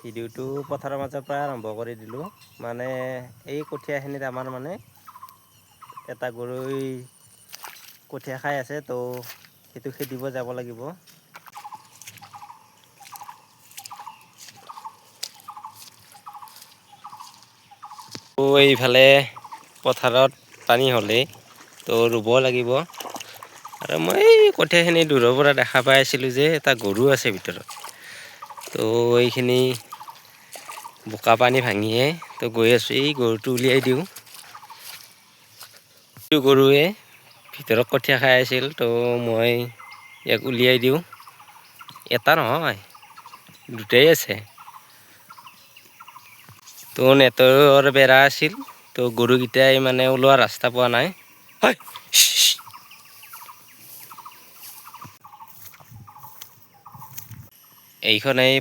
ভিডিঅ'টো পথাৰৰ মাজৰ পৰা আৰম্ভ কৰি দিলোঁ। মানে এই কঠীয়াখিনিত আমাৰ মানে এটা গৰৈ কঠীয়া খাই আছে, তো সেইটো খেদিব যাব লাগিব। এইফালে পথাৰত পানী হ'লেই তো ৰুব লাগিব। আৰু মই এই কঠীয়াখিনি দূৰৰ পৰা দেখা পাই আছিলোঁ যে এটা গৰু আছে ভিতৰত। তো এইখিনি বোকা পানী ভাঙিয়ে তো গৈ আছোঁ, এই গৰুটো উলিয়াই দিওঁ। এইটো গৰুৱে ভিতৰত কঠীয়া খাই আছিল, তো মই ইয়াক উলিয়াই দিওঁ। এটা নহয়, দুটাই আছে। তো নেটৰ বেৰা আছিল, তো গৰুকেইটাই মানে ওলোৱা ৰাস্তা পোৱা নাই। হয়। এই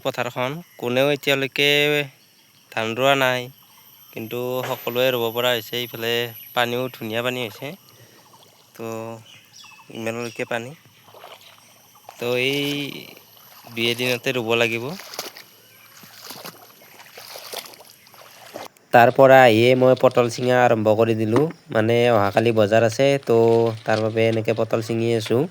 পথাৰখন কোনেও এতিয়ালৈকে ধান ৰোৱা নাই, কিন্তু সকলোৱে ৰুব পৰা হৈছে। এইফালে পানীও ধুনীয়া পানী হৈছে, তো ইমানলৈকে পানী, তো এই 2 এদিনতে ৰুব লাগিব। তাৰ পৰা আহিয়ে মই পটল ছিঙা আৰম্ভ কৰি দিলোঁ। মানে অহাকালি বজাৰ আছে, তো তাৰ বাবে এনেকৈ পটল ছিঙি আছোঁ।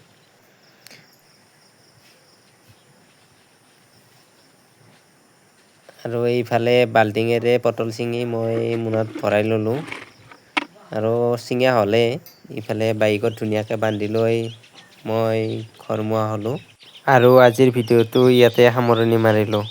আৰু এইফালে বাল্টিঙেৰে পটল ছিঙি মই মোনাত ভৰাই ল'লোঁ। আৰু ছিঙা হ'লে ইফালে বাইকত ধুনীয়াকৈ বান্ধি লৈ মই ঘৰমুৱা হ'লোঁ। আৰু আজিৰ ভিডিঅ'টো ইয়াতে সামৰণি মাৰিলোঁ।